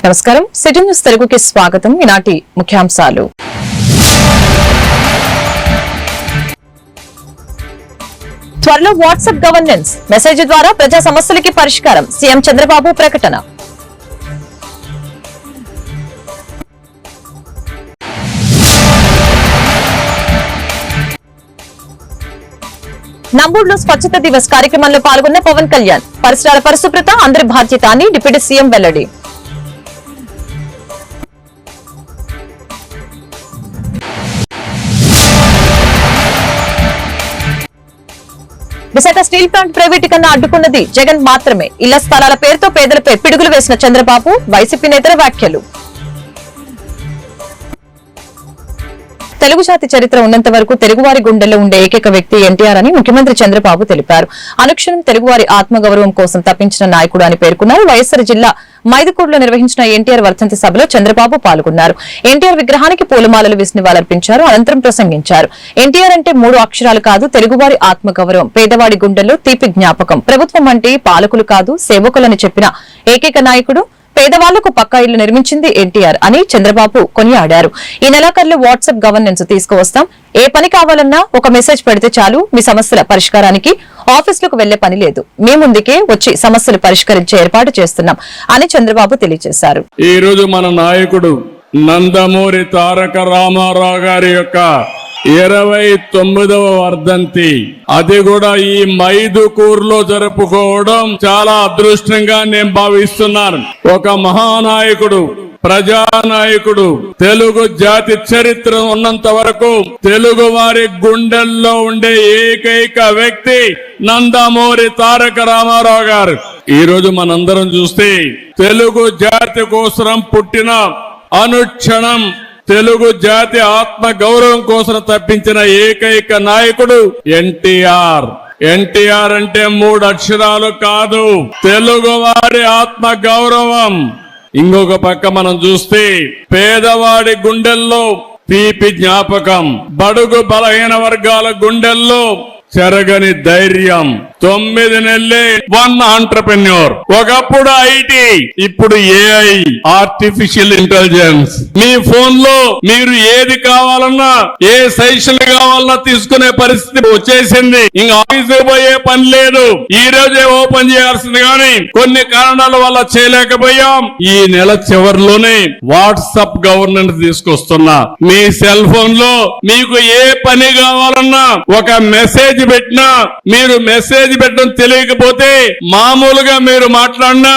నమస్కారం. City news తెలుగుకి స్వాగతం. ఈనాటి ముఖ్యాంశాలు. త్వరలో వాట్సాప్ గవర్నెన్స్ మెసేజ్ ద్వారా ప్రజా సమస్యలకి పరిష్కారం సీఎం చంద్రబాబు ప్రకటన. నంబూరులో స్వచ్ఛత దివస్ కార్యక్రమంలో పాల్గొన్న పవన్ కళ్యాణ్ పరిసరాల పరిశుభ్రత అందరి బాధ్యత అని డిప్యూటీ సీఎం వెల్లడి. విశాఖ స్టీల్ ప్లాంట్ ప్రైవేటీకరణ అడ్డుకున్నది జగన్ మాత్రమే. ఇళ్ల స్థలాల పేరుతో పేదలపై పిడుగులు వేసిన చంద్రబాబు వైసీపీ నేతల వ్యాఖ్యలు. తెలుగు జాతి చరిత్ర ఉన్నంత వరకు తెలుగువారి గుండెల్లో ఉండే ఏకైక వ్యక్తి ఎన్టీఆర్ అని ముఖ్యమంత్రి చంద్రబాబు తెలిపారు. అనుక్షణం తెలుగువారి ఆత్మగౌరవం కోసం తప్పించిన నాయకుడు అని పేర్కొన్నారు. వైఎస్సార్ జిల్లా మైదుకూరులో నిర్వహించిన ఎన్టీఆర్ వర్ధంతి సభలో చంద్రబాబు పాల్గొన్నారు. ఎన్టీఆర్ విగ్రహానికి పూలమాలలు వేసి నివాళులర్పించారు. అనంతరం ప్రసంగించారు. ఎన్టీఆర్ అంటే 3 అక్షరాలు కాదు, తెలుగువారి ఆత్మగౌరవం, పేదవాడి గుండెల్లో తీపి జ్ఞాపకం. ప్రభుత్వం అంటే పాలకులు కాదు, సేవకులని చెప్పిన ఏకైక నాయకుడు. పేదవాళ్లకు పక్కా ఇళ్లు నిర్మించింది ఎన్టీఆర్ అని చంద్రబాబు కొనియాడారు. ఈ నెలాఖరులో వాట్సాప్ గవర్నెన్స్ తీసుకువస్తాం. ఏ పని కావాలన్నా ఒక మెసేజ్ పెడితే చాలు. మీ సమస్యల పరిష్కారానికి ఆఫీసులకు వెళ్లే పని లేదు. మీ ముందుకే వచ్చి సమస్యలు పరిష్కరించే ఏర్పాటు చేస్తున్నాం అని చంద్రబాబు తెలియజేశారు. ఈ రోజు మన నాయకుడు నందమూరి తారక రామారావు గారి యొక్క 29వ వర్ధంతి, అది కూడా ఈ మైదుకూరులో జరుపుకోవడం చాలా అదృష్టంగా నేను భావిస్తున్నాను. ఒక మహానాయకుడు, ప్రజానాయకుడు, తెలుగు జాతి చరిత్ర ఉన్నంత వరకు తెలుగు వారి గుండెల్లో ఉండే ఏకైక వ్యక్తి నందమూరి తారక రామారావు గారు. ఈ రోజు మనందరం చూస్తే తెలుగు జాతి కోసం పుట్టిన, అనుక్షణం తెలుగు జాతి ఆత్మ గౌరవం కోసం తప్పించిన ఏకైక నాయకుడు ఎన్టీఆర్. ఎన్టీఆర్ అంటే 3 అక్షరాలు కాదు, తెలుగు వారి ఆత్మ గౌరవం. ఇంకొక పక్క మనం చూస్తే పేదవాడి గుండెల్లో తీపి జ్ఞాపకం, బడుగు బలహీన వర్గాల గుండెల్లో చెరగని ధైర్యం. 9 నెలలే 1 ఆంట్రప్రెన్యూర్. ఒకప్పుడు ఐటీ, ఇప్పుడు ఏఐ, ఆర్టిఫిషియల్ ఇంటెలిజెన్స్. మీ ఫోన్ లో మీరు ఏది కావాలన్నా, ఏ సజెషన్ కావాలన్నా తీసుకునే పరిస్థితి వచ్చేసింది. ఇంకా ఆఫీసు పోయే పని లేదు. ఈ రోజే ఓపెన్ చేయాల్సింది కానీ కొన్ని కారణాల వల్ల చేయలేకపోయాం. ఈ నెల చివరిలోనే వాట్సాప్ గవర్నెన్స్ తీసుకొస్తున్నా. మీ సెల్ ఫోన్ లో మీకు ఏ పని కావాలన్నా ఒక మెసేజ్ పెట్టినా, మీరు మెసేజ్ పెట్టడం తెలియకపోతే మామూలుగా మీరు మాట్లాడినా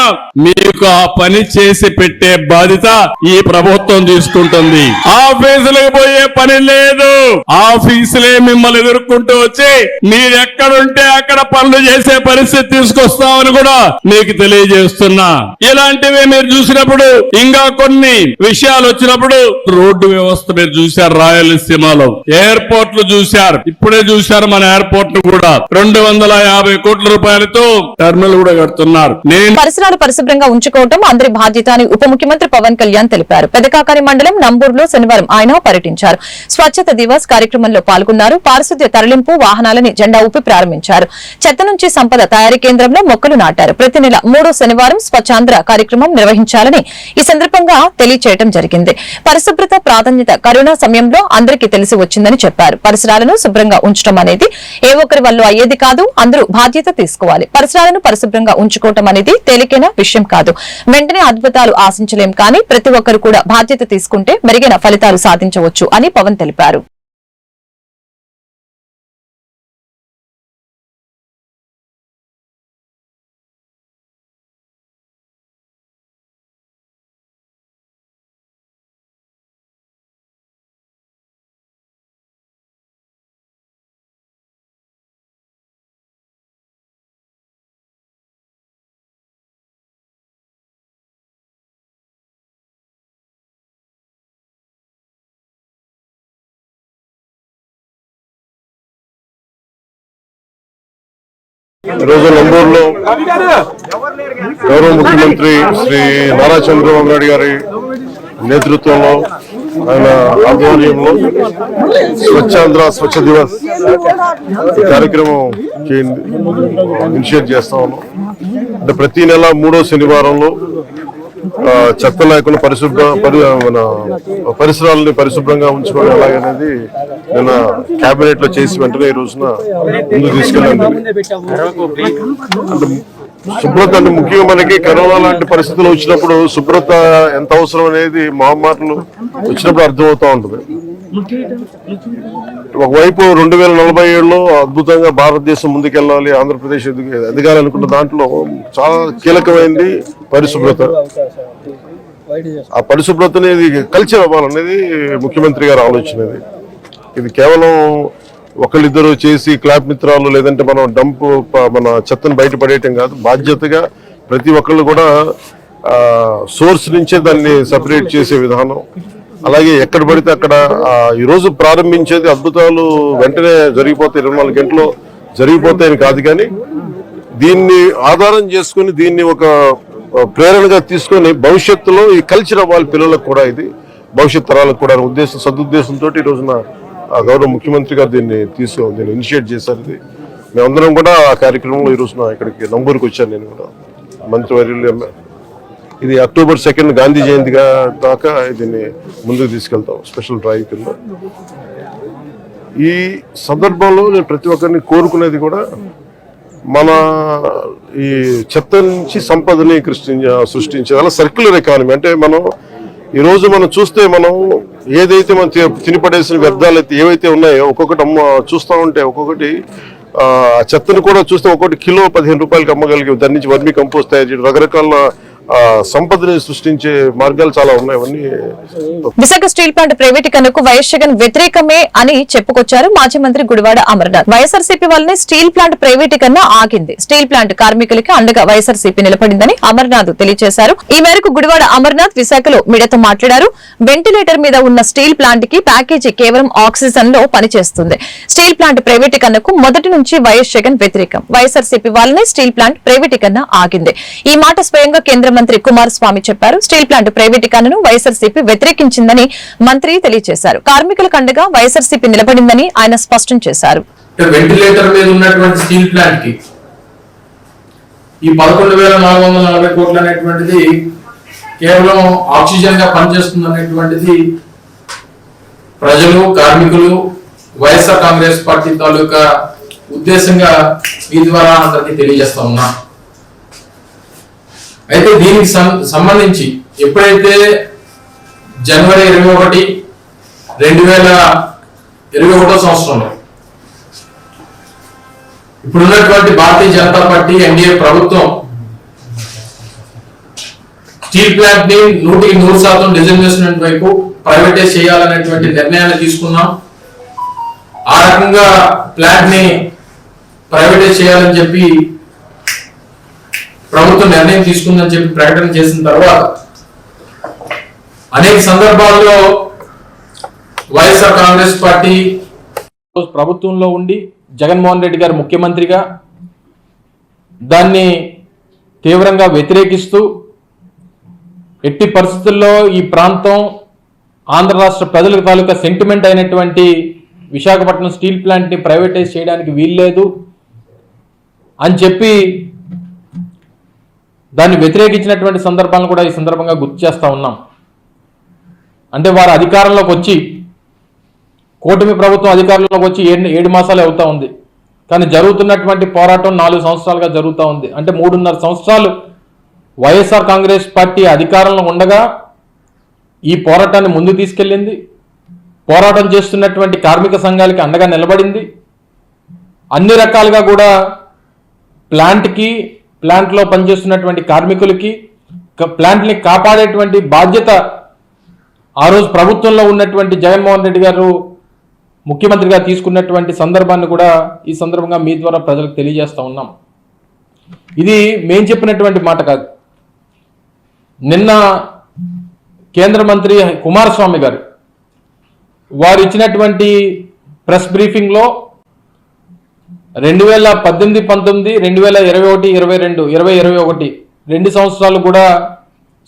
మీకు ఆ పని చేసి పెట్టే బాధ్యత ఈ ప్రభుత్వం తీసుకుంటుంది. ఆఫీసులకు పోయే పని లేదు. ఆఫీసులే మిమ్మల్ని ఎదుర్కొంటూ వచ్చి మీరెక్కడుంటే అక్కడ పనులు చేసే పరిస్థితి తీసుకొస్తామని కూడా మీకు తెలియజేస్తున్నా. ఇలాంటివి మీరు చూసినప్పుడు, ఇంకా కొన్ని విషయాలు వచ్చినప్పుడు, రోడ్డు వ్యవస్థ మీరు చూశారు, రాయలసీమలో ఎయిర్పోర్ట్లు చూశారు, ఇప్పుడే చూశారు మన ఎయిర్పోర్ట్ ను కూడా 250 కోట్ల రూపాయలతో టర్మినల్ కూడా కడుతున్నారు. పరిసరాలు పరిశుభ్రంగా ఉంచుకోవడం అందరి బాధ్యత అని ఉప ముఖ్యమంత్రి పవన్ కళ్యాణ్ తెలిపారు. పెదకాకాని మండలం నంబూరులో శనివారం ఆయన పర్యటించారు. స్వచ్ఛత దివస్ కార్యక్రమంలో పాల్గొన్నారు. పారిశుద్ధ్య తరలింపు వాహనాలని జెండా ఊపి ప్రారంభించారు. చెత్త నుంచి సంపద తయారీ కేంద్రంలో మొక్కలు నాటారు. ప్రతి నెల 3వ శనివారం స్వచ్ఛాంధ్ర కార్యక్రమం నిర్వహించాలని ఈ సందర్భంగా తెలియచేయడం జరిగింది. పరిశుభ్రత ప్రాధాన్యత కరోనా సమయంలో అందరికీ తెలిసి వచ్చిందని చెప్పారు. పరిసరాలను శుభ్రంగా ఉంచడం అనేది ఏ ఒక్కరి వల్ల అయ్యేది కాదు, అందరూ బాధ్యత తీసుకోవాలి. పరిసరాలను పరిశుభ్రంగా ఉంచుకోవటం అనేది తేలికైన విషయం కాదు. వెంటనే అద్భుతాలు ఆశించలేం, కానీ ప్రతి ఒక్కరు కూడా బాధ్యత తీసుకుంటే మెరుగైన ఫలితాలు సాధించవచ్చు అని పవన్ తెలిపారు. ఈరోజు నంబూరులో గౌరవ ముఖ్యమంత్రి శ్రీ నారా చంద్రబాబు నాయుడు గారి నేతృత్వంలో, ఆయన ఆధ్వర్యంలో స్వచ్ఛాంధ్ర స్వచ్ఛ దివస్ ఈ కార్యక్రమం ఇనిషియేట్ చేస్తా ఉన్నాం. అంటే ప్రతి నెల 3వ శనివారంలో చెత్త లేకుండా మన పరిసరాలని పరిశుభ్రంగా ఉంచుకోవడం ఎలాగనేది నిన్న కేబినెట్ లో చేసి వెంటనే ఈ రోజున ముందుకు తీసుకెళ్ళండి. శుభ్రత అంటే ముఖ్యంగా మనకి కరోనా లాంటి పరిస్థితులు వచ్చినప్పుడు శుభ్రత ఎంత అవసరం అనేది మహమ్మారులు వచ్చినప్పుడు అర్థమవుతా ఉంటుంది. ఒకవైపు 2047లో అద్భుతంగా భారతదేశం ముందుకెళ్ళాలి, ఆంధ్రప్రదేశ్ ఎదగాలనుకున్న దాంట్లో చాలా కీలకమైంది పరిశుభ్రత. ఆ పరిశుభ్రతని కల్చర్ అవ్వాలనేది ముఖ్యమంత్రి గారి ఆలోచన. ఇది కేవలం ఒకళ్ళిద్దరు చేసి క్లాప్ మిత్రాలు లేదంటే మనం మన చెత్తను బయటపడేయటం కాదు, బాధ్యతగా ప్రతి ఒక్కళ్ళు కూడా సోర్స్ నుంచే దాన్ని సెపరేట్ చేసే విధానం. అలాగే ఎక్కడ పడితే అక్కడ ఈ రోజు ప్రారంభించేది అద్భుతాలు వెంటనే జరిగిపోతాయి, 24 గంటల్లో జరిగిపోతాయని కాదు, కానీ దీన్ని ఆధారం చేసుకుని దీన్ని ఒక ప్రేరణగా తీసుకొని భవిష్యత్తులో ఈ కల్చర్ అవ్వాలి పిల్లలకు కూడా, ఇది భవిష్యత్ తరాలకు కూడా సదుద్దేశంతో ఈ రోజున గౌరవ ముఖ్యమంత్రి గారు దీన్ని ఇనిషియేట్ చేశారు. ఇది మేమందరం కూడా ఆ కార్యక్రమంలో ఈ రోజున ఇక్కడికి నంబూరుకి వచ్చాను. నేను కూడా మంత్రివర్యులు ఇది అక్టోబర్ 2 గాంధీ జయంతి దాకా దీన్ని ముందుకు తీసుకెళ్తాం స్పెషల్ డ్రైవ్ కింద. ఈ సందర్భంలో నేను ప్రతి ఒక్కరిని కోరుకునేది కూడా మన ఈ చెత్త నుంచి సంపదని సృష్టించే అలా సర్క్యులర్ ఎకానమీ. అంటే ఈ రోజు మనం చూస్తే మనం ఏదైతే మనం తినిపడేసిన వ్యర్థాలు అయితే ఏవైతే ఉన్నాయో ఒక్కొక్కటి చూస్తూ ఉంటే ఒక్కొక్కటి చెత్తను కూడా చూస్తే ఒక్కొక్కటి కిలో 15 రూపాయలకి అమ్మగలిగి దాని నుంచి వర్మీ కంపోస్ట్ తయారు చేయడం, రకరకాల సంపదని సృష్టించే మార్గాలు చాలా ఉన్నాయి. అవన్నీ విశాఖ స్టీల్ ప్లాంట్ ప్రైవేటీకరణకు వైఎస్ జగన్ వ్యతిరేకమే అని చెప్పుకొచ్చారు మాజీ మంత్రి గుడివాడ అమర్నాథ్. వైఎస్ఆర్సీపీ వల్లనే స్టీల్ ప్లాంట్ ప్రైవేటీకరణ ఆగింది, స్టీల్ ప్లాంట్ కార్మికులకి అండగా వైఎస్ఆర్సీపీ నిలబడిందని అమర్నాథ్ తెలియజేశారు. ఈ మేరకు గుడివాడ అమర్నాథ్ విశాఖలో మీడియాతో మాట్లాడారు. వెంటిలేటర్ మీద ఉన్న స్టీల్ ప్లాంట్ కి ప్యాకేజీ కేవలం ఆక్సిజన్ లో పనిచేస్తుంది. స్టీల్ ప్లాంట్ ప్రైవేటీకరణకు మొదటి నుంచి వైఎస్ జగన్ వ్యతిరేకం. వైఎస్ఆర్సీపీ వల్లనే స్టీల్ ప్లాంట్ ప్రైవేటీకరణ ఆగింది. ఈ మాట స్వయంగా కేంద్ర మంత్రి కుమారస్వామి చెప్పారు. స్టీల్ ప్లాంట్ ప్రైవేటీకరణను వైఎస్ఆర్సీపీ వ్యతిరేకించిందని మంత్రి తెలియజేశారు. కార్మికులకు అండగా వైఎస్ఆర్సీపీ నిలబడిందని ఆయన స్పష్టం చేశారు. వెంటిలేటర్ మీద ఉన్నటువంటి స్టీల్ ప్లాంట్ కి ఈ 11,440 కోట్లు అనేటువంటిది కేవలం ఆక్సిజన్ గా పనిచేస్తుంది అనేటువంటిది ప్రజలు, కార్మికులు, వైఎస్ఆర్ కాంగ్రెస్ పార్టీ తాలూకా ఉద్దేశంగా ఈ ద్వారా అందరికీ తెలియజేస్తా ఉన్నా. అయితే దీనికి సంబంధించి ఎప్పుడైతే జనవరి 21, 2021 సంవత్సరంలో ఇప్పుడున్నటువంటి భారతీయ జనతా పార్టీ ఎన్డీఏ ప్రభుత్వం స్టీల్ ప్లాంట్ ని 100% డిజిన్వెస్ట్మెంట్ వైపు ప్రైవేటైజ్ చేయాలనేటువంటి నిర్ణయాన్ని తీసుకున్నాం. ఆ రకంగా ప్లాంట్ ని ప్రైవేటైజ్ చేయాలని చెప్పి ప్రభుత్వం నిర్ణయం తీసుకుందని చెప్పి ప్రకటన చేసిన తర్వాత అనేక సందర్భాల్లో వైఎస్ఆర్ కాంగ్రెస్ పార్టీ ప్రభుత్వంలో ఉండి జగన్మోహన్ రెడ్డి గారు ముఖ్యమంత్రిగా దాన్ని తీవ్రంగా వ్యతిరేకిస్తూ ఎట్టి పరిస్థితుల్లో ఈ ప్రాంతం ఆంధ్ర రాష్ట్ర ప్రజల తాలూకా సెంటిమెంట్ అయినటువంటి విశాఖపట్నం స్టీల్ ప్లాంట్ ని ప్రైవేటైజ్ చేయడానికి వీల్లేదు అని చెప్పి దాన్ని వ్యతిరేకించినటువంటి సందర్భాలను కూడా ఈ సందర్భంగా గుర్తు చేస్తా ఉన్నాం. అంటే వారు అధికారంలోకి వచ్చి, కూటమి ప్రభుత్వం అధికారంలోకి వచ్చి 7 మాసాలు అవుతా ఉంది, కానీ జరుగుతున్నటువంటి పోరాటం 4 సంవత్సరాలుగా జరుగుతూ ఉంది. అంటే 3.5 సంవత్సరాలు వైఎస్ఆర్ కాంగ్రెస్ పార్టీ అధికారంలో ఉండగా ఈ పోరాటాన్ని ముందు తీసుకెళ్ళింది. పోరాటం చేస్తున్నటువంటి కార్మిక సంఘాలకి అండగా నిలబడింది. అన్ని రకాలుగా కూడా ప్లాంట్లో పనిచేస్తున్నటువంటి కార్మికులకి ప్లాంట్ని కాపాడేటువంటి బాధ్యత ఆ రోజు ప్రభుత్వంలో ఉన్నటువంటి జగన్మోహన్ రెడ్డి గారు ముఖ్యమంత్రిగా తీసుకున్నటువంటి సందర్భాన్ని కూడా ఈ సందర్భంగా మీ ద్వారా ప్రజలకు తెలియజేస్తా ఉన్నాం. ఇది మేం చెప్పినటువంటి మాట కాదు. నిన్న కేంద్ర మంత్రి కుమారస్వామి గారు వారు ఇచ్చినటువంటి ప్రెస్ బ్రీఫింగ్లో 2018, 19, 2021, 22, 2021 2 సంవత్సరాలు కూడా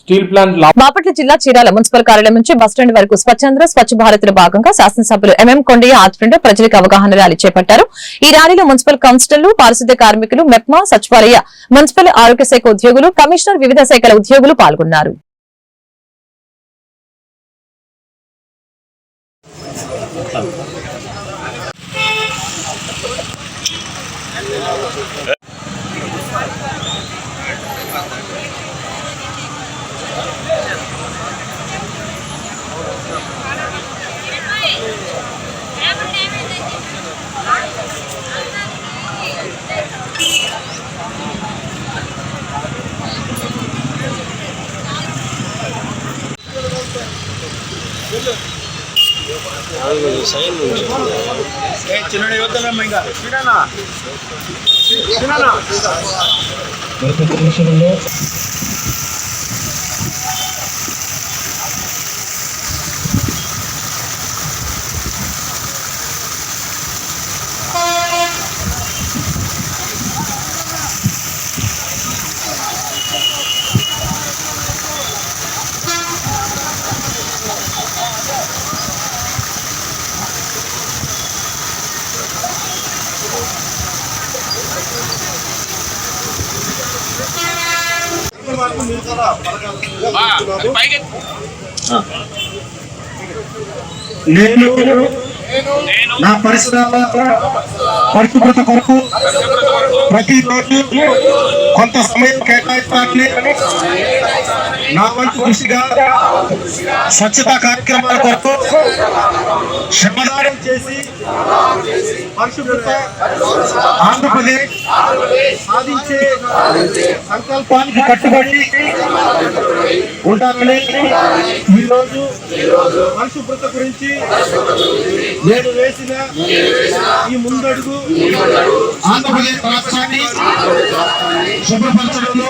స్టీల్ ప్లాంట్ బాపట్ల జిల్లా చీరాల మున్సిపల్ కార్యాలయం నుంచి బస్టాండ్ వరకు స్వచ్ఛంద్ర స్వచ్ఛ భారత్ లో భాగంగా శాసనసభ్యులు ఎంఎం కొండయ్య ఆధ్వర్యంలో ప్రజలకు అవగాహన ర్యాలీ చేపట్టారు. ఈ ర్యాలీలో మున్సిపల్ కౌన్సిలర్లు, పారిశుద్ధ్య కార్మికులు, మెప్మా, సచివాలయ, మున్సిపల్ ఆరోగ్య శాఖ ఉద్యోగులు, కమిషనర్, వివిధ శాఖల ఉద్యోగులు పాల్గొన్నారు. నేను నా పరిసరాల పరిశుభ్రత కొరకు ప్రతిరోజు కొంత సమయం కేటాయించాలని నా వంతు కృషిగా స్వచ్ఛతా కార్యక్రమాల కొరకు శ్రమదానం చేసి పరిశుభ్రత ఆంధ్రప్రదేశ్ సాధించే సంకల్పానికి కట్టుబడి ఉంటానని ఈరోజు పరిశుభ్రత గురించి నేను వేసిన ఈ ముందడుగు ఆంధ్రప్రదేశ్ రాష్ట్రాన్ని శుభ్రపరచడంలో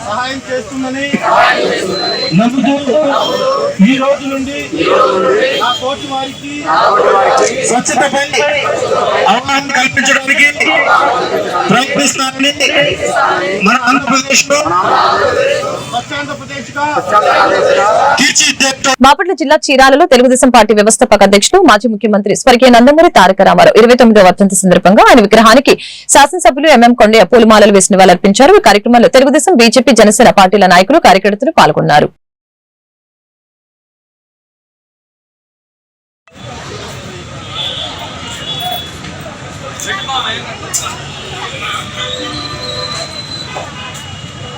సహాయం చేస్తుందని నమ్ముతూ ఈ రోజు నుండి నా కోటి వారికి స్వచ్ఛతపై అవగాహన కల్పించడానికి ప్రయత్నిస్తానని మన ఆంధ్రప్రదేశ్ లో స్వచ్ఛాంధ్రప్రదేశ్ గా తీర్చిదిద్దుతాం. బాపట్ల జిల్లా చీరాలలో తెలుగుదేశం పార్టీ వ్యవస్థాపక అధ్యక్షుడు, మాజీ ముఖ్యమంత్రి స్వర్గీయ నందమూరి తారక రామారావు 29వ వర్ధంతి సందర్భంగా ఆయన విగ్రహానికి శాసనసభ్యులు ఎంఎం కొండయ్య పూలమాలలు వేసి నివాళులర్పించారు. ఈ కార్యక్రమంలో తెలుగుదేశం, బీజేపీ, జనసేన పార్టీల నాయకులు, కార్యకర్తలు పాల్గొన్నారు.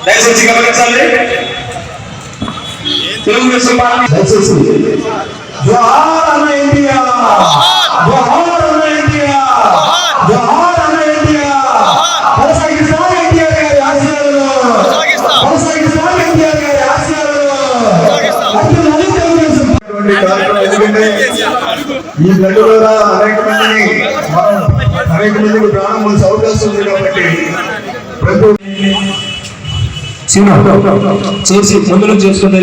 దయచేసి గమనించాలి. తెలుగుదేశం పార్టీ జోహార్ ఇండియా, జోహార్ ఇండియా, జోహార్ ఇండియా, కొనసాగిస్తాం ఎన్టీఆర్ గారి ఆశయాలను, కొనసాగిస్తాం ఎన్టీఆర్ గారి ఆశయాలను. ఎందుకంటే ఈ బ్లడ్ ద్వారా అనేక మందికి ప్రాణం పోసే అవకాశం ఉంది కాబట్టి చేసి ముందు చేసుకుని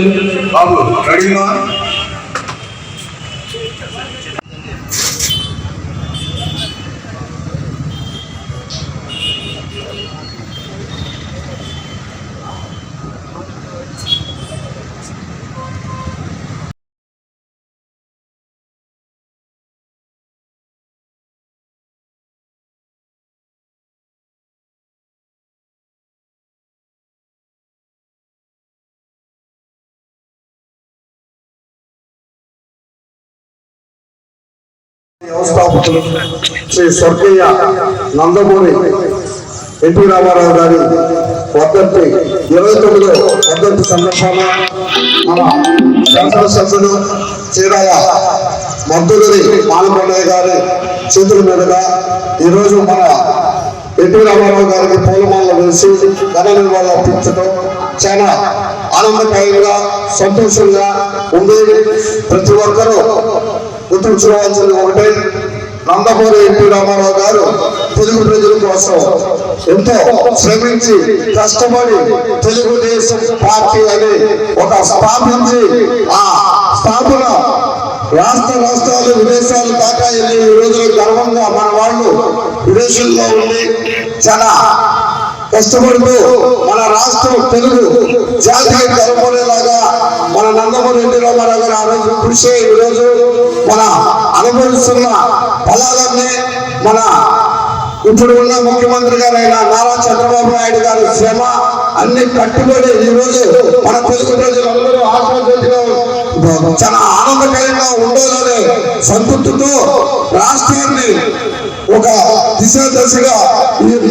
బాబు రెడీనా? వ్యవస్థాపకులు శ్రీ స్వర్గీయ నందమూరి ఎన్టీ రామారావు గారి వర్ధంతి 29వ వర్ధంతి సందర్భంగా మన శాసనసభ్యులు చీరాల మంత్రులని మాలకొండయ్య గారి చేతుల మీదుగా ఈరోజు మన ఎన్టీ రామారావు గారికి పూలమాలలు వేసి ఘన నివాళులు అర్పించడం చాలా ఆనందకరంగా, సంతోషంగా ఉంది. ప్రతి ఒక్కరూ గుర్తుంచుకోవాల్సింది ఒకటే, నందమూరి ఎన్టీ రామారావు గారు తెలుగు ప్రజల కోసం ఎంతో శ్రమించి కష్టపడి తెలుగుదేశం పార్టీ అని ఒక స్థాపించి ఆ స్థాపన రాష్ట్రాలు విదేశాలు దాకా వెళ్ళి ఈ రోజున గర్వంగా మన వాళ్ళు విదేశాల్లో ఉండి చాలా కష్టపడుతూ మన రాష్ట్రం తెలుగు జాతికి కనపడేలాగా మన నందమూరి ఎన్టీ రామారావు గారు ఆ రోజు కృషి ఈరోజు మన అనుభవిస్తున్న ఫలాలన్నీ మన ఇప్పుడు ఉన్న ముఖ్యమంత్రి గారైన నారా చంద్రబాబు నాయుడు గారి శ్రమ అన్ని కట్టుబడి ఈ రోజు మన తెలుగు ప్రజలందరూ ఆత్మజ్యోతిలో చాలా ఆనందకరంగా ఉండాలనే సంతృప్తితో రాష్ట్రాన్ని ఒక దశగా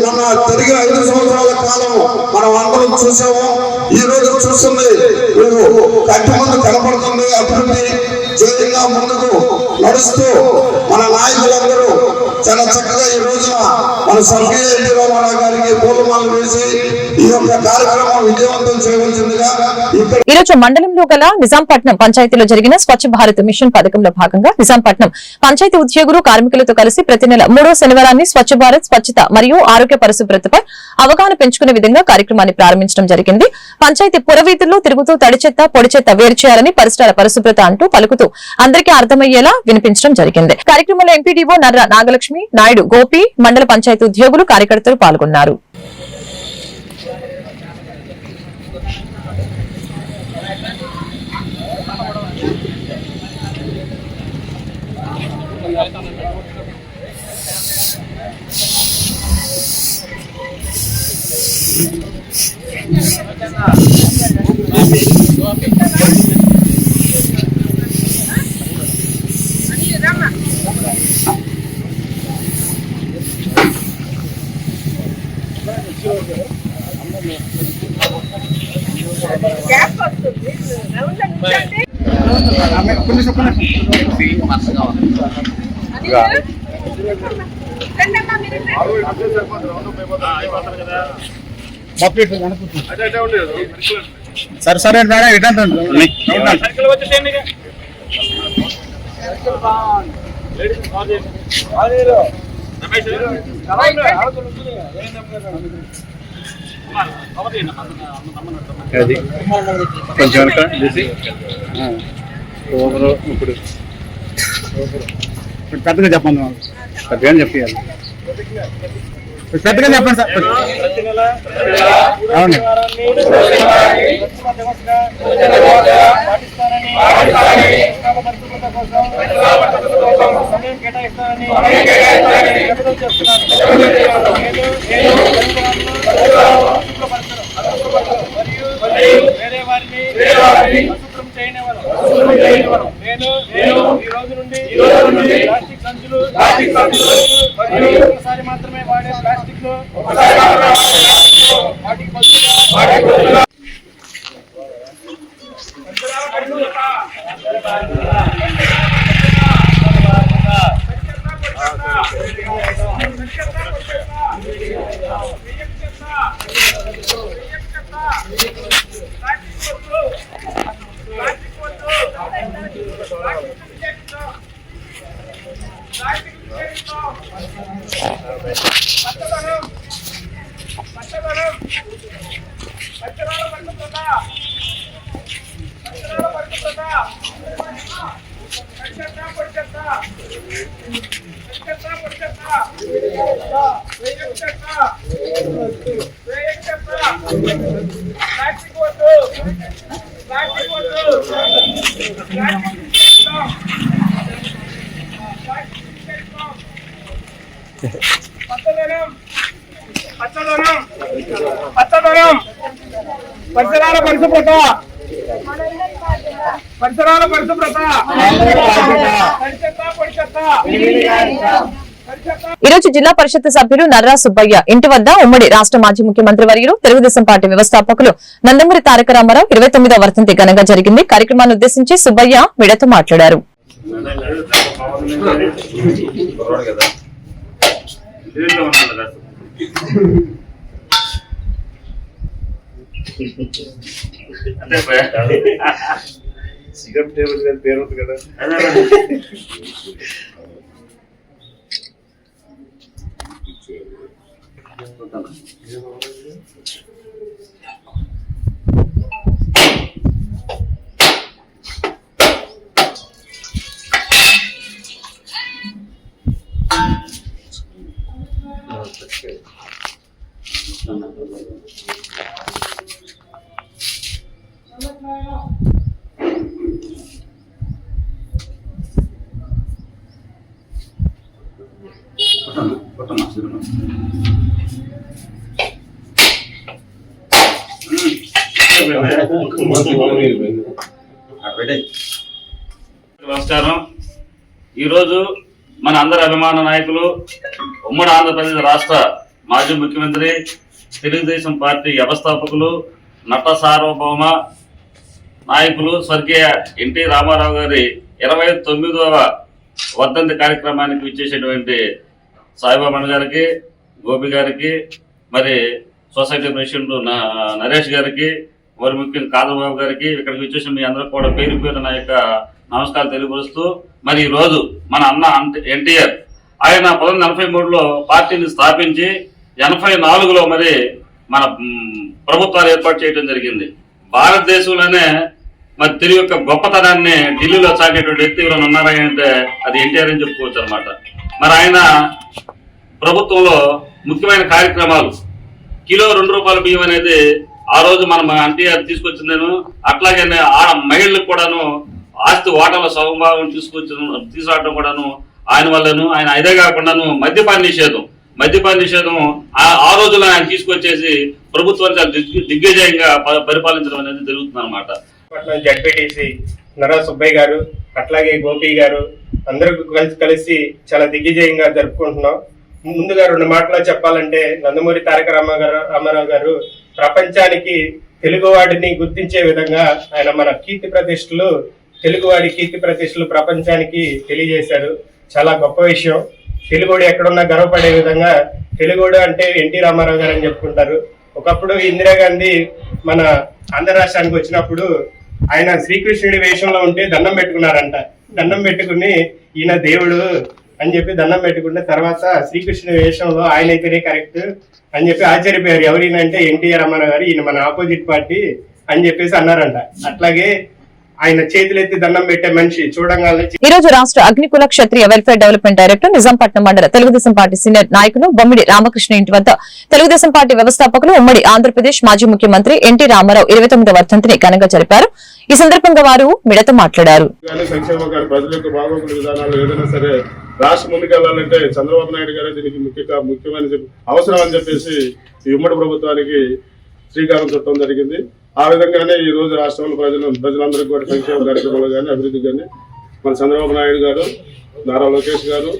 మన జరిగిన 5 సంవత్సరాల కాలం మనం అందరం చూసాము. ఈ రోజు చూస్తుంది కంటి ముందు కనపడుతుంది. అభివృద్ధి జయంగా ముందుకు నడుస్తూ మన నాయకులందరూ చాలా చక్కగా ఈ రోజున మన స్వర్గీయ ఎన్టీ రామారావు గారికి పూలమాలలు వేసి ఈ యొక్క కార్యక్రమం విజయవంతం చేయవలసిందిగా ఈ రోజు మండలంలో గల నిజాంపట్నం పంచాయతీలో జరిగిన స్వచ్ఛ భారత్ మిషన్ పథకంలో భాగంగా నిజాంపట్నం పంచాయతీ ఉద్యోగులు కార్మికులతో కలిసి ప్రతి నెల 3వ శనివారాన్ని స్వచ్ఛ భారత్ స్వచ్ఛత మరియు ఆరోగ్య పరిశుభ్రతపై అవగాహన పెంచుకునే విధంగా కార్యక్రమాన్ని ప్రారంభించడం జరిగింది. పంచాయతీ పురవీధుల్లో తిరుగుతూ తడి చెత్త పొడి చెత్త వేరు చేయాలని పరిసరాల పరిశుభ్రత అంటూ పలుకుతూ అందరికీ అర్థమయ్యేలా వినిపించడం జరిగింది. కార్యక్రమంలో ఎంపీడీఓ నర్ర నాగలక్ష్మి, నాయుడు గోపి, మండల పంచాయతీ ఉద్యోగులు కార్యకర్తలు పాల్గొన్నారు. సరే సరే మేడం ఇటండి అది కొంచెం ఇప్పుడు పెద్దగా చెప్పండి, పెద్దగా చెప్పాలి, పెద్దగా చెప్పండి సార్. అవును సమయం కేటాయిస్తానని చేస్తున్నాను. మరియు వేరే వారిని అశుభ్రం చేయనివ్వను. నేను ఈ రోజు నుండి ప్లాస్టిక్ సంచులు మరియు ఒకసారి మాత్రమే వాడే ప్లాస్టిక్ లో వాటికి బదులుగా పరిసరాల పరిశుభ్రత ఈ రోజు జిల్లా పరిషత్ సభ్యులు నర్రా సుబ్బయ్య ఇంటి వద్ద ఉమ్మడి రాష్ట్ర మాజీ ముఖ్యమంత్రి వర్యులు తెలుగుదేశం పార్టీ వ్యవస్థాపకులు నందమూరి తారక రామారావు 29వ వర్ధంతి ఘనంగా జరిగింది. కార్యక్రమాన్ని ఉద్దేశించి సుబ్బయ్య మీడియాతో మాట్లాడారు. సిగరెట్ టేబుల్ గారి పేరు ఉంది కదా. నమస్కారం. ఈరోజు మన అందరి అభిమాన నాయకులు, ఉమ్మడి ఆంధ్రప్రదేశ్ రాష్ట్ర మాజీ ముఖ్యమంత్రి, తెలుగుదేశం పార్టీ వ్యవస్థాపకులు, నట సార్వభౌమ నాయకులు స్వర్గీయ ఎన్టీ రామారావు గారి 29వ వర్ధంతి కార్యక్రమానికి విచ్చేసేటువంటి సాయిబాబా గారికి, గోపి గారికి, మరి సొసైటీ ప్రెసిడెంట్ నరేష్ గారికి, మరి ముఖ్యంగా కాదబాబు గారికి, ఇక్కడికి వచ్చేసిన మీ అందరూ కూడా పేరు పేరు నా యొక్క నమస్కారం తెలియపరుస్తూ, మరి ఈ రోజు మన అన్న ఎన్టీఆర్ ఆయన 1943లో పార్టీని స్థాపించి 84లో మరి మన ప్రభుత్వాలు ఏర్పాటు చేయడం జరిగింది. భారతదేశంలోనే మరి తెలుగు యొక్క గొప్పతనాన్ని ఢిల్లీలో చాటేటువంటి వ్యక్తి ఎవరైనా ఉన్నారంటే అది ఎన్టీఆర్ అని చెప్పుకోవచ్చు అనమాట. మరి ఆయన ప్రభుత్వంలో ముఖ్యమైన కార్యక్రమాలు, కిలో 2 రూపాయల బియ్యం అనేది ఆ రోజు మనం ఎన్టీఆర్ తీసుకొచ్చిందేను. అట్లాగే మహిళలకు కూడాను ఆస్తి ఓటర్ల సమభావం తీసుకురావడం కూడాను ఆయన వల్లను. ఆయన ఇదే కాకుండాను మద్యపాన నిషేధం ఆ రోజుల్లో ఆయన తీసుకొచ్చేసి ప్రభుత్వాన్ని దిగ్విజయంగా పరిపాలించడం అనేది జరుగుతుంది అనమాట. జడ్పీటీసీ నరా సుబ్బయ్య గారు, అట్లాగే గోపి గారు అందరూ కలిసి చాలా దిగ్విజయంగా జరుపుకుంటున్నాం. ముందుగా 2 మాటలు చెప్పాలంటే, నందమూరి తారక రామారావు గారు ప్రపంచానికి తెలుగువాడిని గుర్తించే విధంగా ఆయన మన తెలుగువాడి కీర్తి ప్రతిష్టలు ప్రపంచానికి తెలియజేశారు. చాలా గొప్ప విషయం. తెలుగువాడు ఎక్కడున్నా గర్వపడే విధంగా తెలుగువాడు అంటే ఎన్టీ రామారావు గారు అని చెప్పుకుంటారు. ఒకప్పుడు ఇందిరాగాంధీ మన ఆంధ్ర రాష్ట్రానికి వచ్చినప్పుడు ఆయన శ్రీకృష్ణుడి వేషంలో ఉంటే దండం పెట్టుకున్నారంట. దండం పెట్టుకుని ఈయన దేవుడు అని చెప్పి దండం పెట్టుకుంటే తర్వాత శ్రీకృష్ణుడి వేషంలో ఆయన అయితేనే కరెక్ట్ అని చెప్పి ఆశ్చర్యపోయారు. ఎవరైనంటే ఎన్టీఆర్ రామారావు గారు, ఈయన మన ఆపోజిట్ పార్టీ అని చెప్పేసి అన్నారంట. అట్లాగే ఆయన చేతులెత్తి దండం పెట్టే మనిషి చూడంగానే. ఈ రోజు రాష్ట్ర అగ్నికుల క్షత్రియ వెల్ఫేర్ డెవలప్మెంట్ డైరెక్టర్, నిజాంపట్నం మండల తెలుగుదేశం పార్టీ సీనియర్ నాయకులు బొమ్మిడి రామకృష్ణ ఇంటి వద్ద తెలుగుదేశం పార్టీ వ్యవస్థాపకులు, ఉమ్మడి ఆంధ్రప్రదేశ్ మాజీ ముఖ్యమంత్రి ఎన్టీ రామారావు 29వ వర్ధంతిని ఘనంగా జరిపారు. ఈ సందర్భంగా వారు మీడియాతో మాట్లాడారు. రాష్ట్ర ముందుకెళ్లాలంటే చంద్రబాబు నాయుడు గారు దీనికి ముఖ్యమైన అవసరం అని చెప్పేసి ఈ ఉమ్మడి ప్రభుత్వానికి శ్రీకారం చుట్టడం జరిగింది. ఆ విధంగానే ఈ రోజు రాష్ట్రంలో ప్రజలందరికీ కూడా సంక్షేమ కార్యక్రమాలు కానీ అభివృద్ధి కానీ మన చంద్రబాబు నాయుడు గారు, నారా లోకేష్ గారు,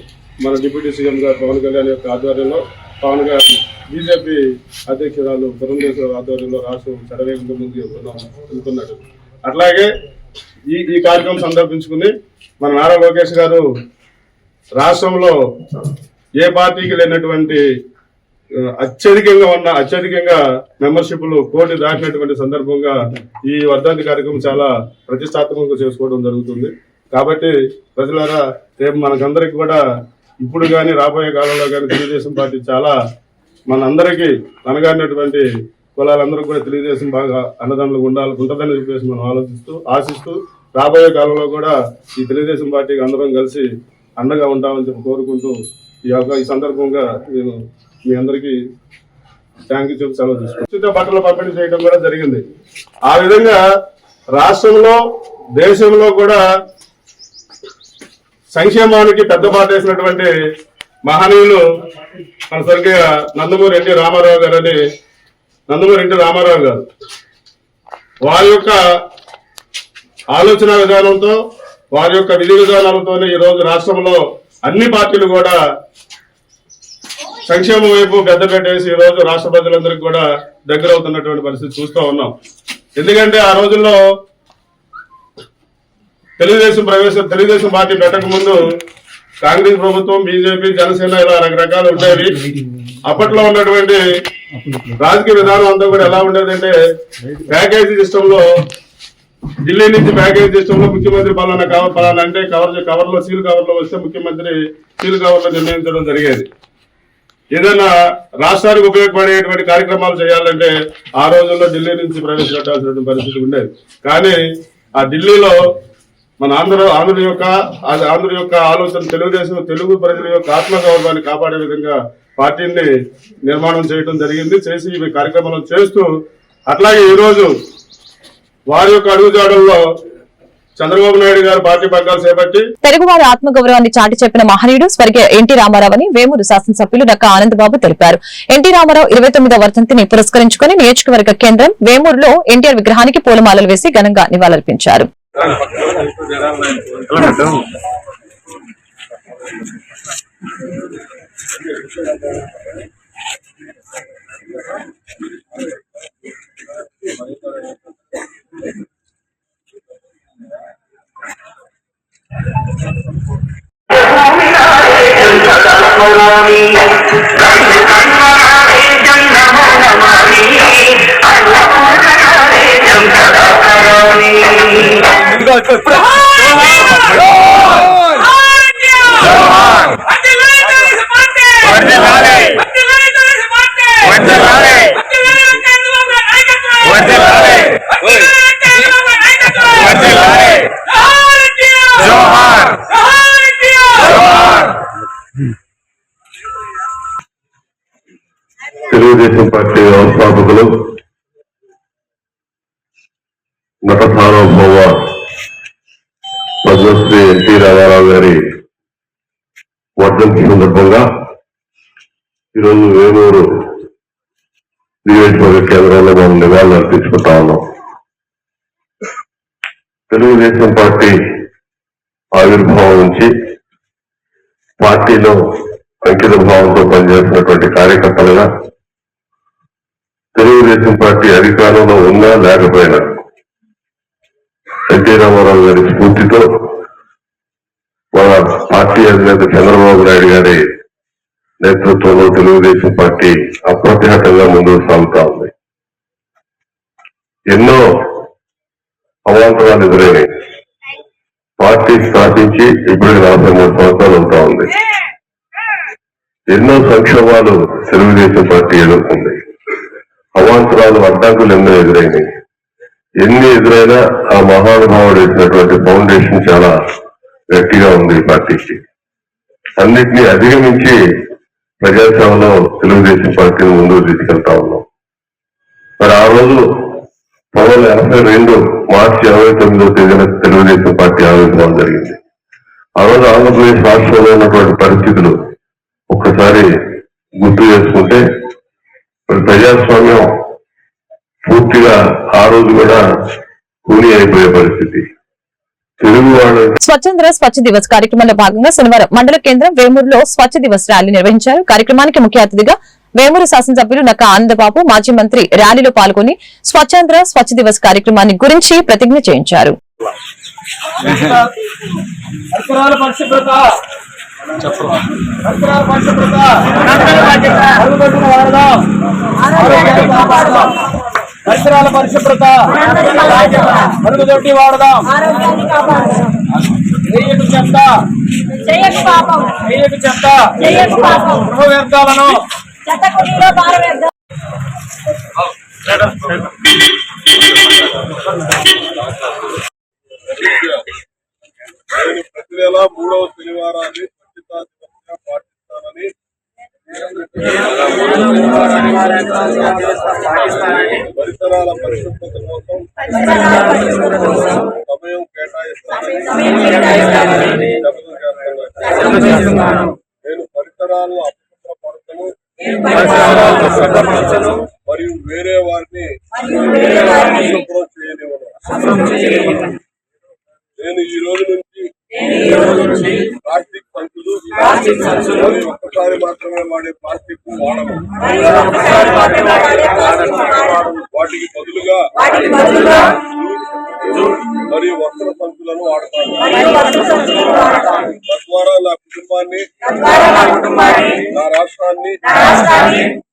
మన డిప్యూటీ సీఎం గారు పవన్ కళ్యాణ్ యొక్క ఆధ్వర్యంలో, పవన్ గారు బీజేపీ అధ్యక్షురాలు పురంధేశ్వర ఆధ్వర్యంలో రాష్ట్రం చడవేగంగా ముందుకు వెళ్తున్నాడు. అట్లాగే ఈ కార్యక్రమం సందర్భించుకుని మన నారా లోకేష్ గారు రాష్ట్రంలో ఏ పార్టీకి లేనటువంటి అత్యధికంగా మెంబర్షిప్లు 1 కోటి దాటినటువంటి సందర్భంగా ఈ వర్ధంతి కార్యక్రమం చాలా ప్రతిష్టాత్మకంగా చేసుకోవడం జరుగుతుంది. కాబట్టి ప్రజలారా, రేపు మనకందరికి కూడా ఇప్పుడు కానీ రాబోయే కాలంలో కానీ తెలుగుదేశం పార్టీ చాలా మనందరికీ అనగారినటువంటి కులాలందరూ కూడా తెలుగుదేశం బాగా అన్నదండలు ఉంటుందని చెప్పేసి మనం ఆశిస్తూ రాబోయే కాలంలో కూడా ఈ తెలుగుదేశం పార్టీకి అందరం కలిసి అండగా ఉంటామని చెప్పి కోరుకుంటూ ఈ సందర్భంగా నేను మీ అందరికీ థ్యాంక్ యూ చెప్పి సెలవు తీసుకుంటాం. ఉచిత బట్టలు పంపిణీ చేయడం కూడా జరిగింది. ఆ విధంగా రాష్ట్రంలో, దేశంలో కూడా సంక్షేమానికి పెద్ద పాట వేసినటువంటి మహనీయులు మన స్వర్గీయ నందమూరి ఎన్టీ రామారావు గారు. వారి యొక్క ఆలోచన విధానంతో, వారి యొక్క విధి విధానాలతోనే ఈ రోజు రాష్ట్రంలో అన్ని పార్టీలు కూడా సంక్షేమం వైపు పెద్ద పెట్టేసి ఈ రోజు రాష్ట్ర ప్రజలందరికీ కూడా దగ్గర అవుతున్నటువంటి పరిస్థితి చూస్తూ ఉన్నాం. ఎందుకంటే ఆ రోజుల్లో తెలుగుదేశం పార్టీ పెట్టక ముందు కాంగ్రెస్ ప్రభుత్వం, బీజేపీ, జనసేన ఇలా రకరకాలు ఉండేవి. అప్పట్లో ఉన్నటువంటి రాజకీయ విధానం అంతా కూడా ఎలా ఉండేదంటే ప్యాకేజీ సిస్టమ్ లో, ఢిల్లీ నుంచి ప్యాకేజీ సిస్టమ్ లో ముఖ్యమంత్రి పలానా అంటే కవర్లో సీల్ కవర్లో వస్తే ముఖ్యమంత్రి సీల్ కవర్లో నిర్ణయించడం జరిగేది. ఏదైనా రాష్ట్రానికి ఉపయోగపడేటువంటి కార్యక్రమాలు చేయాలంటే ఆ రోజుల్లో ఢిల్లీ నుంచి ప్రవేశపెట్టాల్సిన పరిస్థితి ఉండేది. కానీ ఆ ఢిల్లీలో మన ఆంధ్ర యొక్క ఆలోచన తెలుగు ప్రజల యొక్క ఆత్మగౌరవాన్ని కాపాడే విధంగా పార్టీని నిర్మాణం చేయడం జరిగింది. చేసి ఇవి కార్యక్రమాలు చేస్తూ అట్లాగే ఈరోజు వారి యొక్క అడుగుజాడల్లో చంద్రబాబు నాయుడు గారు పార్టీ పగ్గాలు చేపట్టి తెలుగువారి ఆత్మగౌరవాన్ని చాటి చెప్పిన మహనీయుడు స్వర్గీయ ఎన్టీ రామారావు అని వేమూరు శాసనసభ్యులు నక్కా ఆనందబాబు తెలిపారు. ఎన్టీ రామారావు 29వ వర్ధంతిని పురస్కరించుకుని నియోజకవర్గ కేంద్రం వేమూరులో ఎన్టీఆర్ విగ్రహానికి పూలమాలలు వేసి ఘనంగా నివాళులర్పించారు. తెలుగుదేశం పార్టీ వ్యవస్థాపకులు నట సార్వభౌమ పద్మశ్రీ ఎన్టీ రామారావు గారి వర్ధంతి సందర్భంగా ఈరోజు వేమూరు నియోజకవర్గ కేంద్రంలో మనం నివాళులు అర్పించుకుంటా ఉన్నాం. తెలుగుదేశం పార్టీ ఆవిర్భావం నుంచి పార్టీలో అంకిత భావంతో పనిచేస్తున్నటువంటి కార్యకర్తలుగా తెలుగుదేశం పార్టీ అధికారంలో ఉన్నా లేకపోయినా ఎన్టీ రామారావు గారి స్ఫూర్తితో మన పార్టీ అధినేత చంద్రబాబు నాయుడు గారి నేతృత్వంలో తెలుగుదేశం పార్టీ అప్రతిహతంగా ముందుకు సాగుతా ఉంది. ఎన్నో అవాంతరాలు ఎదురైనాయి. పార్టీ స్థాపించి ఇప్పటికి 43 సంవత్సరాలు అవుతా ఉంది. ఎన్నో సంక్షోభాలు తెలుగుదేశం పార్టీ ఎదుర్కొంది. అవాంతరాలు అడ్డంకులు ఎన్నో ఎదురైనాయి. ఎన్ని ఎదురైనా ఆ మహానుభావుడు వేసినటువంటి ఫౌండేషన్ చాలా గట్టిగా ఉంది ఈ పార్టీకి. అన్నిటినీ అధిగమించి ప్రజాసేవలో తెలుగుదేశం పార్టీని ముందుకు తీసుకెళ్తా ఉన్నాం. మరి ఆ రోజు 1982 మార్చి 29వ తేదీన తెలుగుదేశం పార్టీ ఆవిర్భావం జరిగింది. ఆ రోజు ఆంధ్రప్రదేశ్ రాష్ట్రంలో ఉన్నటువంటి పరిస్థితులు ఒక్కసారి గుర్తు చేసుకుంటే ప్రజాస్వామ్యం పూర్తిగా ఆ రోజు కూడా కూని అయిపోయే పరిస్థితి. తెలుగువాడు స్వచ్ఛంద్ర స్వచ్ఛ దివస్ కార్యక్రమంలో భాగంగా శనివారం మండల కేంద్రం వేమూరులో స్వచ్ఛ దివస్ ర్యాలీ నిర్వహించారు. కార్యక్రమానికి ముఖ్య అతిథిగా వేమూరు శాసనసభ్యులు నక్కా ఆనందబాబు, మాజీ మంత్రి ర్యాలీలో పాల్గొని స్వచ్ఛంద్ర స్వచ్ఛ దివస్ కార్యక్రమాన్ని గురించి ప్రతిజ్ఞ చేయించారు. పరిసరాల పరిశుభ్రత, మరుగుదొడ్డి వాడదాం, చెయ్యకు చెత్త, గృహ వ్యర్థాలను ప్రతి నెల 3వ శనివారాన్ని స్వచ్ఛతా దివస్గా పాటిస్తానని పరిసరాల పరిశుభ్రత కోసం సమయం కేటాయిస్తానని నేను పరిసరాలను అపరిశుభ్రపరచను మరియు వేరే వారిని అశుభ్రం చేయనివ్వను. నేను ఈ రోజు నుంచి ప్లాస్టిక్ సంచులు ఒక్కసారి మాత్రమే వాడే ప్లాస్టిక్ వాడము. వాటికి బదులుగా మరియు వస్త్ర సంచులను వాడతాను. తద్వారా నా కుటుంబాన్ని, నా రాష్ట్రాన్ని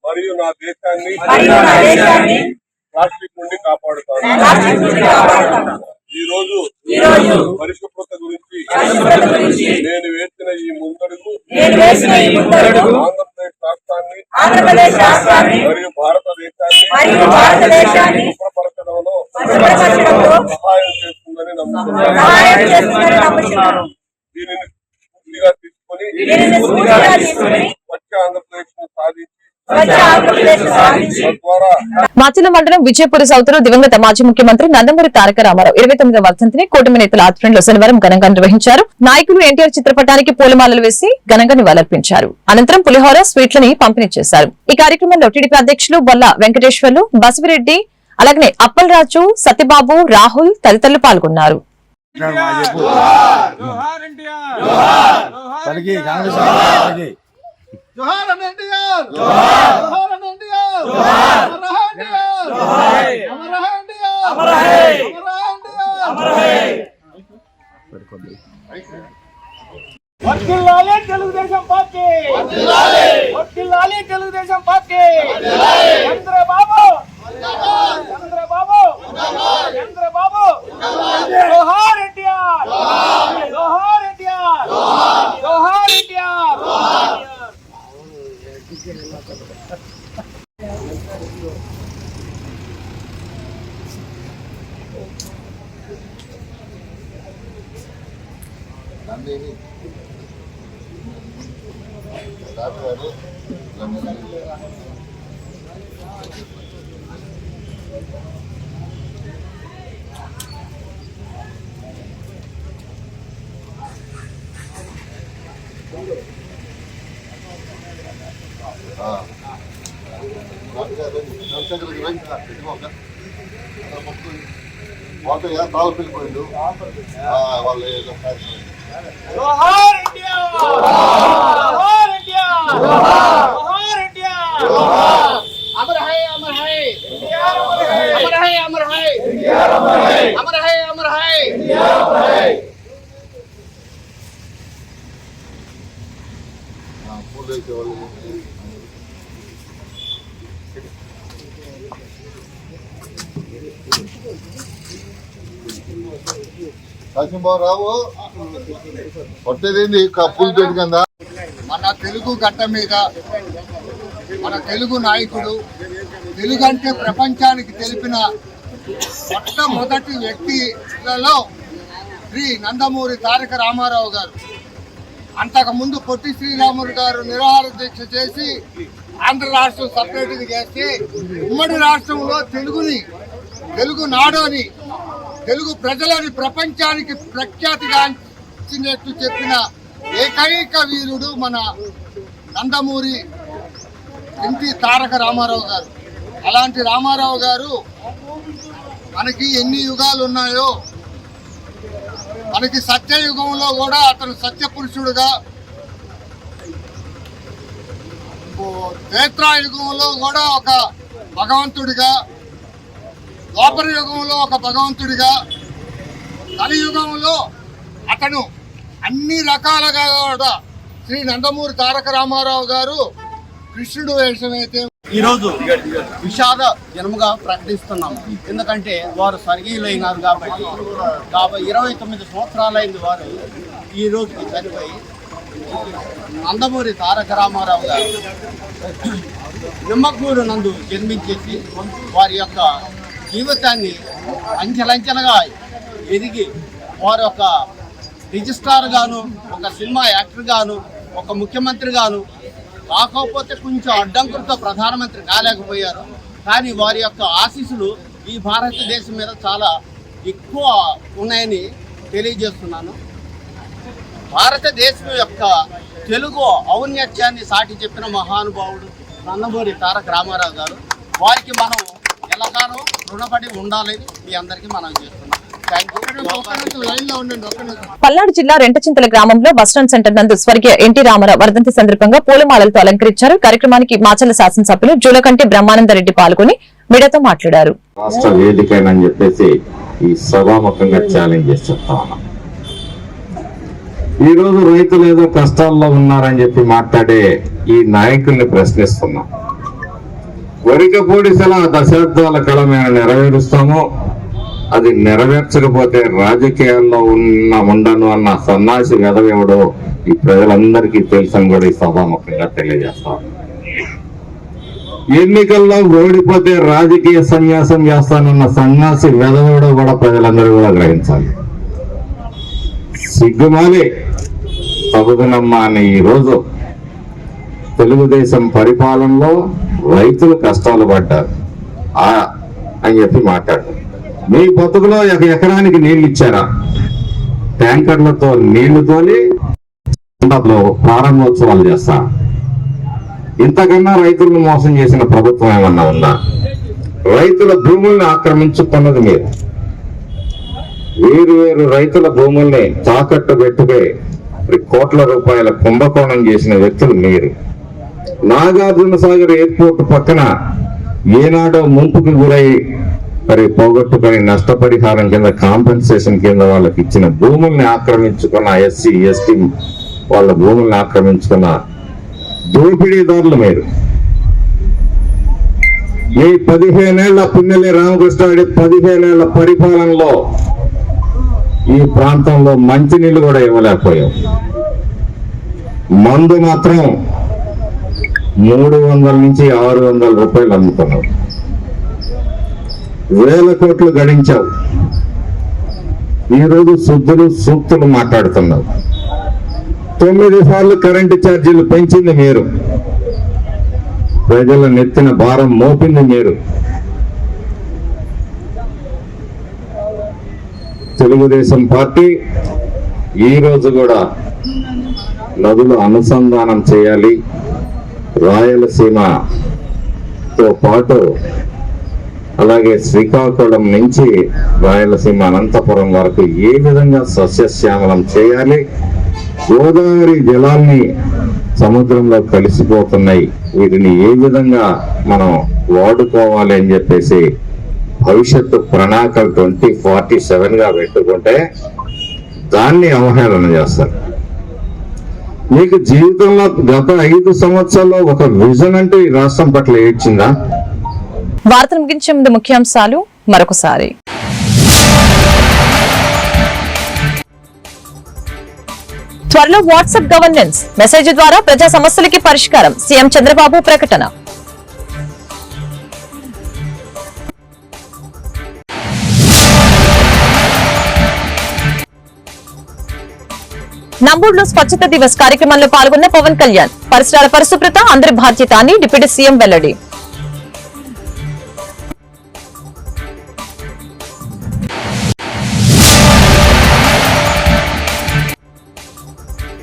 మరియు నా దేశాన్ని ప్లాస్టిక్ నుండి కాపాడుతాను. ఈ రోజు పరిశుభ్రత గురించి నేను వేసిన ఈ ముందడుగు ఆంధ్రప్రదేశ్ రాష్ట్రాన్ని మరియు భారతదేశాన్ని శుభ్రపరచడంలో సహాయం చేస్తుందని నమ్ముతున్నాను. దీనిని పూర్తిగా తీసుకొని స్వచ్ఛ ఆంధ్రప్రదేశ్ ను సాధించి మాచిల మండలం విజయపురి సౌత్లో దివంగత మాజీ ముఖ్యమంత్రి నందమూరి తారక రామారావు 29వ వర్ధంతిని కూటమి నేతల ఆధ్వర్యంలో శనివారం ఘనంగా నిర్వహించారు. నాయకులు ఎన్టీఆర్ చిత్రపటానికి పూలమాలలు వేసి ఘనంగా నివాళులర్పించారు. అనంతరం పులిహోర స్వీట్లని పంపిణీ చేశారు. ఈ కార్యక్రమంలో టీడీపీ అధ్యక్షులు బొల్ల వెంకటేశ్వర్లు, బసిరెడ్డి, అలాగే అప్పలరాజు, సత్యబాబు, రాహుల్ తదితరులు పాల్గొన్నారు. వర్ధిల్లాలి తెలుగుదేశం పార్టీ, వర్ధిల్లాలి తెలుగుదేశం పార్టీ. చంద్రబాబు, చంద్రబాబు, చంద్రబాబు. జోహార్ ఎన్టీఆర్, జోహార్ ఎన్టీఆర్, జోహార్ ఎన్టీఆర్. తాళపిల్లిపోయిండు వాళ్ళు జోహార్ ఎన్టీఆర్, జోహార్ ఎన్టీఆర్, జోహార్ ఎన్టీఆర్. అమర్ హై, అమర్ హై ఎన్టీఆర్, అమర్ హై, అమర్ హై, అమర్ హై ఎన్టీఆర్, అమర్ హై, అమర్ హై, అమర్ హై ఎన్టీఆర్, అమర్ హై. పూలు వేసే వాళ్ళు కాశంబాబు కొట్టేదేంది పూలు పెట్టి కింద. మన తెలుగు గడ్డ మీద మన తెలుగు నాయకుడు, తెలుగు అంటే ప్రపంచానికి తెలిపిన మొట్టమొదటి వ్యక్తులలో శ్రీ నందమూరి తారక రామారావు గారు. అంతకుముందు పొట్టి శ్రీరాములు గారు నిరాహార దీక్ష చేసి ఆంధ్ర రాష్ట్రం సపరేట్గా చేస్తే ఉమ్మడి రాష్ట్రంలో తెలుగు నాడని, తెలుగు ప్రజలని ప్రపంచానికి ప్రఖ్యాతిగాంచినట్టు చెప్పిన ఏకైక వీరుడు మన నందమూరి ఎన్టీ తారక రామారావు గారు. అలాంటి రామారావు గారు మనకి ఎన్ని యుగాలు ఉన్నాయో, మనకి సత్యయుగంలో కూడా అతను సత్యపురుషుడుగా, త్రేతాయుగంలో కూడా ఒక భగవంతుడిగా, ద్వాపర యుగంలో ఒక భగవంతుడిగా, కలియుగంలో అతను అన్ని రకాలుగా కూడా శ్రీ నందమూరి తారక రామారావు గారు కృష్ణుడు వేషమైతే ఈరోజు విషాద జన్మగా ప్రకటిస్తున్నాం. ఎందుకంటే వారు స్వర్గీయులైనారు కాబట్టి 29 సంవత్సరాలైంది వారు ఈ రోజుకి చనిపోయి. నందమూరి తారక రామారావు గారు నిమ్మకూరు నందు జన్మించేసి వారి యొక్క జీవితాన్ని అంచెలంచెలుగా ఎదిగి వారు ఒక రిజిస్ట్రార్ గాను, ఒక సినిమా యాక్టర్ గాను, ఒక ముఖ్యమంత్రి గాను, కాకపోతే కొంచెం అడ్డంకులతో ప్రధానమంత్రి కాలేకపోయారు. కానీ వారి యొక్క ఆశీస్సులు ఈ భారతదేశం మీద చాలా ఎక్కువ ఉన్నాయని తెలియజేస్తున్నాను. భారతదేశం యొక్క తెలుగు ఔన్నత్యాన్ని సాటి చెప్పిన మహానుభావుడు నందమూరి తారక రామారావు గారు. వారికి మనం ఎలాగానో రుణపడి ఉండాలని మీ అందరికీ మనం చేస్తున్నాం. పల్నాడు జిల్లా రెంటచింతల గ్రామంలో బస్టాండ్ సెంటర్ నందు స్వర్గీయ ఎన్టీ రామారావు వర్ధంతి సందర్భంగా పూలమాలలతో అలంకరించారు. కార్యక్రమానికి మాచల శాసనసభ్యులు జూలకంటి బ్రహ్మానందరెడ్డి పాల్గొని మీడియాతో మాట్లాడారు. రాష్ట్ర వేదికని చెప్పేసి ఈ సభాముఖంగా ఛాలెంజ్ చేసి చెప్తా ఉన్నాం. ఈ రోజు రైతులు ఏదో కష్టాల్లో ఉన్నారని చెప్పి మాట్లాడే ఈ నాయకుల్ని ప్రశ్నిస్తున్నాం. వరిక పొడిసెల దశాబ్దాల కళ మేము నెరవేరుస్తాము, అది నెరవేర్చకపోతే రాజకీయాల్లో ఉండను అన్న సన్నాసి వెధవేవుడు ఈ ప్రజలందరికీ తెలుసని కూడా ఈ సభాముఖంగా తెలియజేస్తాం. ఎన్నికల్లో ఓడిపోతే రాజకీయ సన్యాసం చేస్తానన్న సన్యాసి వెధవేవుడు కూడా ప్రజలందరూ కూడా గ్రహించాలి. సిగ్గుమాలి తగుదనమ్మా అని ఈరోజు తెలుగుదేశం పరిపాలనలో రైతులు కష్టాలు పడ్డారు అని చెప్పి మాట్లాడారు. మీ బతుకులో ఎకరానికి నీళ్లు ఇచ్చారా? ట్యాంకర్లతో నీళ్లు తోలి ప్రారంభోత్సవాలు చేస్తా. ఇంతకన్నా రైతులను మోసం చేసిన ప్రభుత్వం ఏమన్నా ఉందా? రైతుల భూముల్ని ఆక్రమించుకున్నది మీరు. వేరు రైతుల భూముల్ని తాకట్టు పెట్టుకుని కోట్ల రూపాయల కుంభకోణం చేసిన వ్యక్తులు మీరు. నాగార్జున సాగర్ ఎయిర్పోర్ట్ పక్కన ఏనాడో ముంపుకు గురై పోగొట్టుకుని నష్టపరిహారం కింద కాంపెన్సేషన్ కింద వాళ్ళకి ఇచ్చిన భూముల్ని ఆక్రమించుకున్న ఎస్సీ ఎస్టీ వాళ్ళ భూముల్ని ఆక్రమించుకున్న దోపిడీదారులు మీరు. మీ 15 ఏళ్ల పిన్నెల్లి రామకృష్ణారెడ్డి 15 ఏళ్ల పరిపాలనలో ఈ ప్రాంతంలో మంచినీళ్ళు కూడా ఇవ్వలేకపోయాం. మందు మాత్రం 300 నుంచి 600 రూపాయలు అమ్ముతున్నావు. 1000 కోట్లు గడించావు. ఈరోజు శుద్ధులు సూక్తులు మాట్లాడుతున్నావు. 9 సార్లు కరెంటు ఛార్జీలు పెంచింది మీరు. ప్రజల నెత్తిన భారం మోపింది మీరు. తెలుగుదేశం పార్టీ ఈ రోజు కూడా నదులు అనుసంధానం చేయాలి, రాయలసీమతో పాటు అలాగే శ్రీకాకుళం నుంచి రాయలసీమ అనంతపురం వరకు ఏ విధంగా సస్యశ్యామలం చేయాలి, గోదావరి జలాల్ని సముద్రంలో కలిసిపోతున్నాయి, వీటిని ఏ విధంగా మనం వాడుకోవాలి అని చెప్పేసి భవిష్యత్తు ప్రణాళికలు 2047 గా పెట్టుకుంటే దాన్ని అవహేళన చేస్తారు. మీకు జీవితంలో గత 5 సంవత్సరాల్లో ఒక విజన్ అంటే ఈ రాష్ట్రం పట్ల ఏడ్చిందా? వార్తలు ముగించే ముందు ముఖ్యాంశాలు మరొకసారి. త్వరలో వాట్సాప్ గవర్నెన్స్ మెసేజ్ ద్వారా ప్రజా సమస్యలకి పరిష్కారం, సీఎం చంద్రబాబు ప్రకటన. నంబూరులో స్వచ్ఛత దివస్ కార్యక్రమంలో పాల్గొన్న పవన్ కళ్యాణ్, పరిసరాల పరిశుభ్రత అందరి బాధ్యత అని డిప్యూటీ సీఎం వెల్లడి.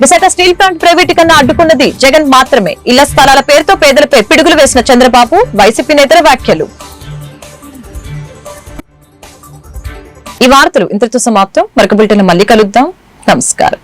విశాఖ స్టీల్ ప్లాంట్ ప్రైవేటీకరణ అడ్డుకున్నది జగన్ మాత్రమే, ఇళ్ల స్థలాల పేరుతో పేదలపై పిడుగులు వేసిన చంద్రబాబు, వైసీపీ నేతల వ్యాఖ్యలు. ఈ వార్తలు ఇంతటితో సమాప్తం. మరొక బులెటిన్ మళ్ళీ కలుద్దాం. నమస్కారం.